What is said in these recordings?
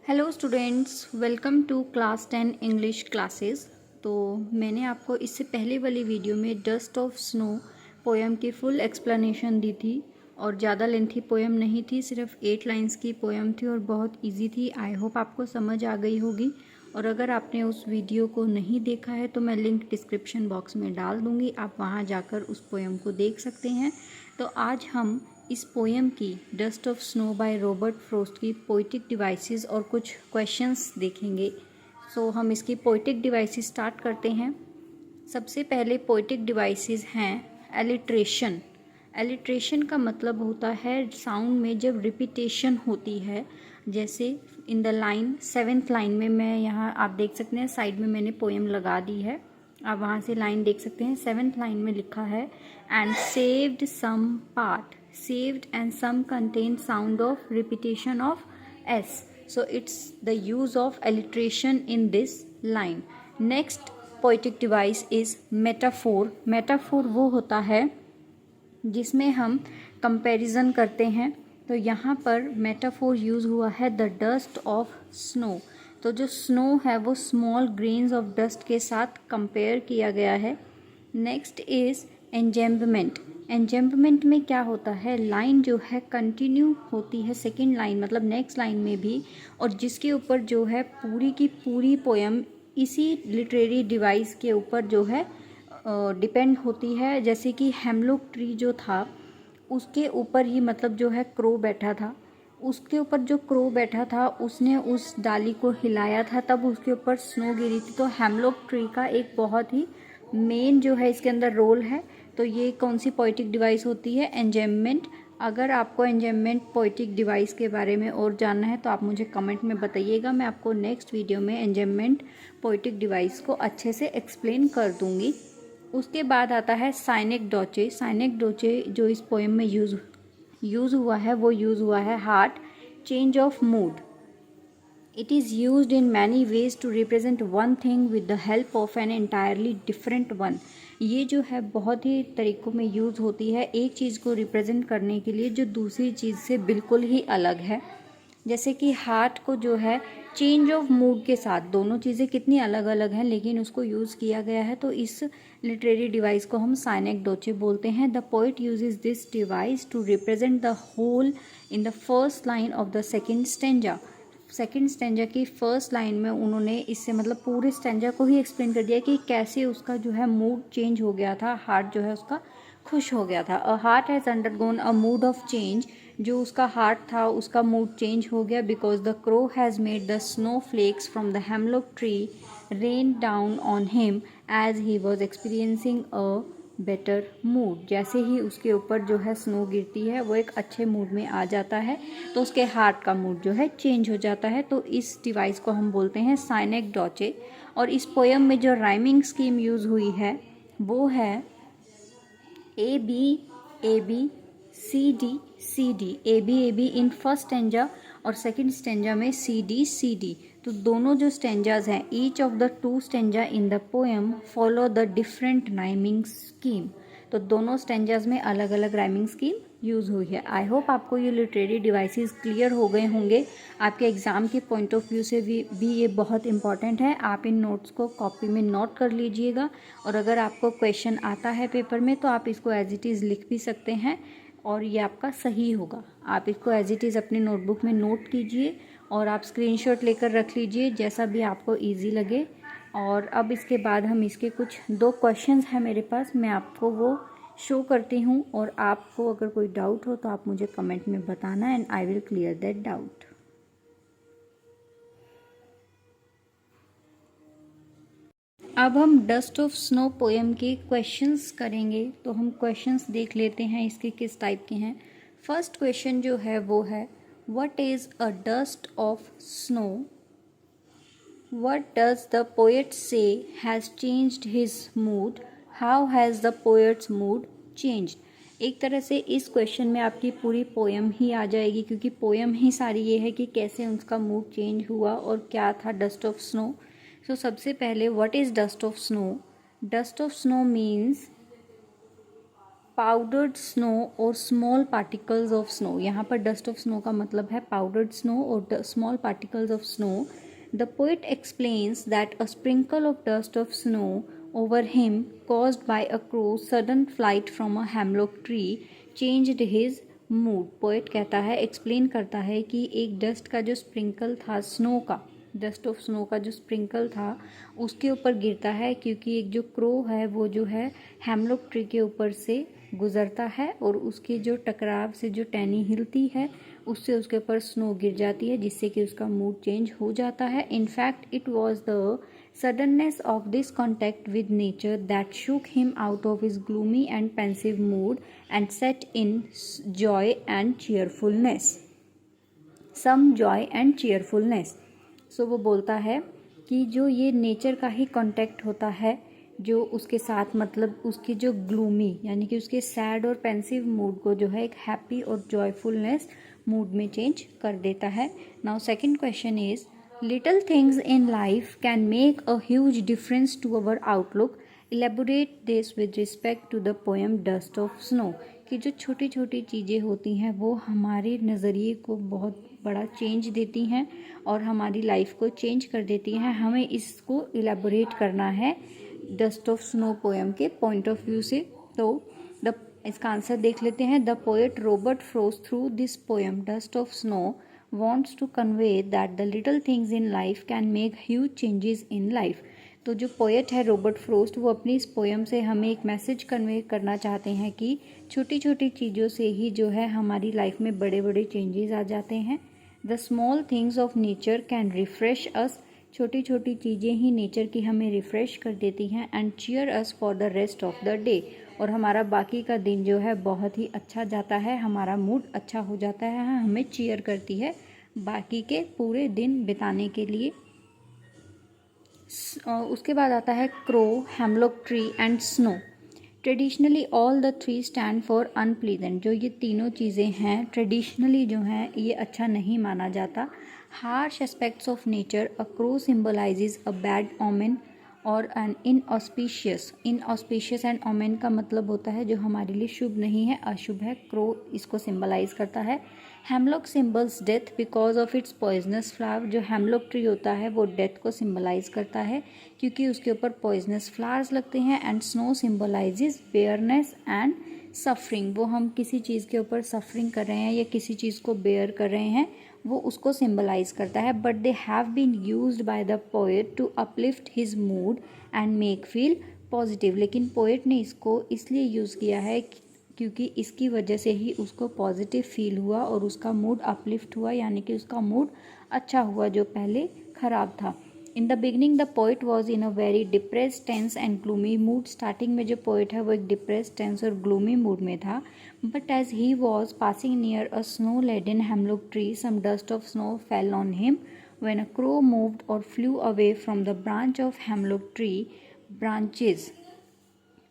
Hello students, welcome to class 10 English classes. तो मैंने आपको इससे पहले वाली वीडियो में डस्ट ऑफ स्नो पोएम की फुल एक्सप्लेनेशन दी थी और ज़्यादा लेंथी पोएम नहीं थी, सिर्फ 8 लाइंस की पोएम थी और बहुत इजी थी। आई होप आपको समझ आ गई होगी। और अगर आपने उस वीडियो को नहीं देखा है तो मैं लिंक डिस्क्रिप्शन बॉक्स में डाल दूँगी, आप वहाँ जाकर उस पोएम को देख सकते हैं। तो आज हम इस पोएम की dust of snow by Robert Frost की पोइटिक डिवाइसेस और कुछ क्वेश्चंस देखेंगे। सो हम इसकी पोइटिक डिवाइसेस स्टार्ट करते हैं। सबसे पहले पोइटिक डिवाइसेस हैं एलिट्रेशन। एलिट्रेशन का मतलब होता है साउंड में जब रिपीटेशन होती है, जैसे in the line 7th line में, मैं यहाँ आप देख सकते हैं साइड में मैंने पोएम लगा दी है, आप वहाँ से लाइन देख सकते हैं। 7th लाइन में लिखा है and saved some part, saved and some contain sound of repetition of s, so it's the use of alliteration in this line. Next poetic device is metaphor. metaphor वो होता है जिसमें हम कंपैरिजन करते हैं। तो यहाँ पर मेटाफोर यूज़ हुआ है द डस्ट ऑफ स्नो। तो जो स्नो है वो स्मॉल ग्रेन्स ऑफ डस्ट के साथ कंपेयर किया गया है। Next is एंजेम्बमेंट। एंजेम्बमेंट में क्या होता है, लाइन जो है कंटिन्यू होती है सेकेंड लाइन मतलब नेक्स्ट लाइन में भी, और जिसके ऊपर जो है पूरी की पूरी पोएम इसी लिटरेरी डिवाइस के ऊपर जो है डिपेंड होती है। जैसे कि हेमलॉक ट्री जो था उसके ऊपर ही मतलब जो है क्रो बैठा था, उसके ऊपर जो क्रो बैठा था उसने उस डाली को हिलाया था, तब उसके ऊपर स्नो गिरी थी। तो हेमलॉक ट्री का एक बहुत ही मेन जो है इसके अंदर रोल है। तो ये कौन सी पोइटिक डिवाइस होती है, एंजेम्बमेंट। अगर आपको एंजेम्बमेंट पोइटिक डिवाइस के बारे में और जानना है तो आप मुझे कमेंट में बताइएगा, मैं आपको नेक्स्ट वीडियो में एंजेम्बमेंट पोइटिक डिवाइस को अच्छे से एक्सप्लेन कर दूंगी। उसके बाद आता है साइनेक डोचे। साइनेक डोचे जो इस पोएम में यूज़ हुआ है वो यूज़ हुआ है heart, change of mood. It is used in many ways to represent one thing with the help of an entirely different one. ये जो है बहुत ही तरीक़ों में यूज़ होती है एक चीज़ को रिप्रेजेंट करने के लिए जो दूसरी चीज़ से बिल्कुल ही अलग है। जैसे कि हार्ट को जो है चेंज ऑफ मूड के साथ, दोनों चीज़ें कितनी अलग अलग हैं लेकिन उसको यूज़ किया गया है, तो इस लिटरेरी डिवाइस को हम साइनेक डोचे बोलते हैं। The poet uses this device to represent the whole in the first line of the second stanza. Second stanza की फर्स्ट लाइन में उन्होंने इससे मतलब पूरे स्टेंजा को ही एक्सप्लेन कर दिया कि कैसे उसका जो है मूड चेंज हो गया था, हार्ट जो है उसका खुश हो गया था। A heart has undergone a mood of change, जो उसका हार्ट था उसका मूड चेंज हो गया because the crow has made the snow flakes from the hemlock tree rain down on him as he was experiencing a better mood. जैसे ही उसके ऊपर जो है स्नो गिरती है वो एक अच्छे मूड में आ जाता है, तो उसके हार्ट का मूड जो है चेंज हो जाता है। तो इस डिवाइस को हम बोलते हैं साइनेक डोचे। और इस पोएम में जो राइमिंग स्कीम यूज़ हुई है वो है A B C D. A B in first stanza और सेकंड स्टेंजा में सी डी। तो दोनों जो स्टेंजाज हैं, each of the two stanza in the poem follow the different rhyming scheme. तो दोनों स्टेंजाज में अलग अलग राइमिंग स्कीम यूज़ हुई है। आई होप आपको ये लिटरेरी डिवाइसेस क्लियर हो गए होंगे। आपके एग्ज़ाम के पॉइंट ऑफ व्यू से भी ये बहुत इंपॉर्टेंट है। आप इन नोट्स को कॉपी में नोट कर लीजिएगा, और अगर आपको क्वेश्चन आता है पेपर में तो आप इसको एज इट इज़ लिख भी सकते हैं और ये आपका सही होगा। आप इसको एज इट इज़ अपनी नोटबुक में नोट कीजिए और आप स्क्रीनशॉट लेकर रख लीजिए, जैसा भी आपको इजी लगे। और अब इसके बाद हम इसके कुछ 2 क्वेश्चंस हैं मेरे पास, मैं आपको वो शो करती हूँ, और आपको अगर कोई डाउट हो तो आप मुझे कमेंट में बताना and I will clear that doubt. अब हम डस्ट ऑफ स्नो पोएम के क्वेश्चंस करेंगे। तो हम क्वेश्चंस देख लेते हैं इसके किस टाइप के हैं। फर्स्ट क्वेश्चन जो है वो है what is a dust of snow. What does the poet say has changed his mood? How has the poet's mood changed? एक तरह से इस क्वेश्चन में आपकी पूरी पोएम ही आ जाएगी, क्योंकि पोएम ही सारी ये है कि कैसे उसका मूड चेंज हुआ और क्या था डस्ट ऑफ स्नो। सो सबसे पहले what is dust of snow. Dust of snow means powdered snow और स्मॉल पार्टिकल्स ऑफ स्नो। यहाँ पर डस्ट ऑफ स्नो का मतलब है पाउडर्ड स्नो और small particles of snow. The poet explains that a sprinkle of dust of snow over him caused by a crow's sudden flight from a hemlock tree changed his mood. Poet कहता है, explain करता है कि एक dust का जो sprinkle था snow का, डस्ट ऑफ स्नो का जो स्प्रिंकल था उसके ऊपर गिरता है क्योंकि एक जो क्रो है वो जो है हेमलॉक ट्री के ऊपर से गुजरता है और उसके जो टकराव से जो टहनी हिलती है उससे उसके ऊपर स्नो गिर जाती है जिससे कि उसका मूड चेंज हो जाता है। In fact it was the suddenness of this contact with nature that shook him out of his gloomy and pensive mood and set in joy and cheerfulness. Some joy and cheerfulness. So वो बोलता है कि जो ये nature का ही contact होता है जो उसके साथ मतलब उसकी जो ग्लूमी यानी कि उसके सैड और पेंसिव मूड को जो है एक हैप्पी और जॉयफुलनेस मूड में चेंज कर देता है। Now second question is little things in life can make a huge difference to our outlook. Elaborate this with respect to the poem dust of snow. कि जो छोटी छोटी चीज़ें होती हैं वो हमारे नज़रिए को बहुत बड़ा चेंज देती हैं और हमारी लाइफ को चेंज कर देती हैं। हमें इसको इलेबोरेट करना है डस्ट ऑफ स्नो पोएम के पॉइंट ऑफ व्यू से। तो इसका आंसर देख लेते हैं। The poet Robert Frost through this poem dust of snow wants to convey that the little things in life can make huge changes in life। तो जो poet है रॉबर्ट फ्रॉस्ट वो अपनी इस पोएम से हमें एक मैसेज कन्वे करना चाहते हैं कि छोटी छोटी चीज़ों से ही जो है हमारी लाइफ में बड़े बड़े चेंजेस आ जाते हैं। The small things of nature can refresh us. छोटी छोटी चीज़ें ही नेचर की हमें रिफ्रेश कर देती हैं। And cheer us for the rest of the day. और हमारा बाकी का दिन जो है बहुत ही अच्छा जाता है, हमारा मूड अच्छा हो जाता है, हमें चीयर करती है बाकी के पूरे दिन बिताने के लिए। उसके बाद आता है crow, hemlock tree and snow. Traditionally all the three stand for unpleasant. जो ये तीनों चीज़ें हैं ट्रेडिशनली जो हैं ये अच्छा नहीं माना जाता। Harsh aspects of nature, a crow symbolizes a bad omen और एन इनऑस्पिशियस एंड ओमेन का मतलब होता है जो हमारे लिए शुभ नहीं है, अशुभ है। क्रो इसको सिंबलाइज करता है। Hemlock symbols death because of its poisonous flower. जो हेमलॉक ट्री होता है वो डेथ को सिंबलाइज करता है क्योंकि उसके ऊपर पॉइजनस फ्लावर्स लगते हैं। And snow symbolises bareness and suffering. वो हम किसी चीज़ के ऊपर सफरिंग कर रहे हैं या किसी चीज़ को बेयर कर रहे हैं वो उसको सिंबलाइज करता है। But they have been used by the poet to uplift his mood and make feel positive. लेकिन पोएट ने इसको इसलिए यूज़ किया है क्योंकि इसकी वजह से ही उसको पॉजिटिव फील हुआ और उसका मूड अपलिफ्ट हुआ यानी कि उसका मूड अच्छा हुआ जो पहले ख़राब था। In the beginning the poet was in a very depressed tense and gloomy mood. Starting में जो पोएट है वो एक डिप्रेस्ड टेंस और ग्लूमी मूड में था। But as he was passing near a snow laden hemlock tree some dust of snow fell on him when a crow moved or flew away from the branch of hemlock tree branches.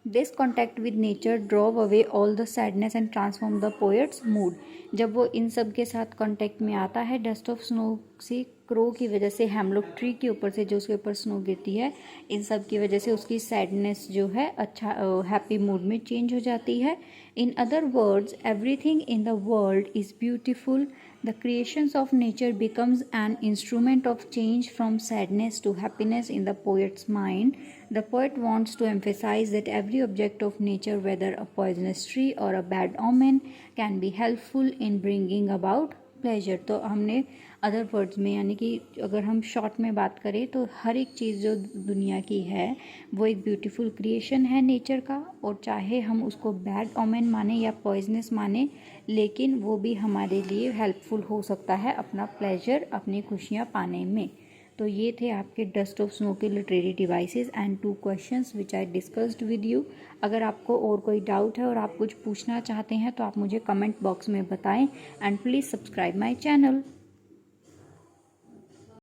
This contact with nature drove away all the sadness and transformed the poet's mood। जब वो इन सब के साथ contact में आता है dust of snow से, crow की वजह से, हेमलॉक ट्री के ऊपर से जो उसके ऊपर स्नो गिरती है, इन सब की वजह से उसकी सैडनेस जो है अच्छा हैप्पी मूड में चेंज हो जाती है। In other words everything in the world is beautiful. The creations of nature becomes an instrument of change from sadness to happiness in the poet's mind. The poet wants to emphasize that every object of nature, whether a poisonous tree or a bad omen, can be helpful in bringing about pleasure। तो हमने other words में यानी कि अगर हम short में बात करें तो हर एक चीज़ जो दुनिया की है वो एक ब्यूटीफुल क्रिएशन है नेचर का, और चाहे हम उसको बैड ओमेन माने या पॉइजनस माने लेकिन वो भी हमारे लिए हेल्पफुल हो सकता है अपना प्लेजर, अपनी खुशियाँ पाने में। तो ये थे आपके डस्ट ऑफ स्नो के literary devices and 2 questions which I discussed with you. अगर आपको और कोई डाउट है और आप कुछ पूछना चाहते हैं तो आप मुझे कमेंट बॉक्स में बताएं and please subscribe my channel.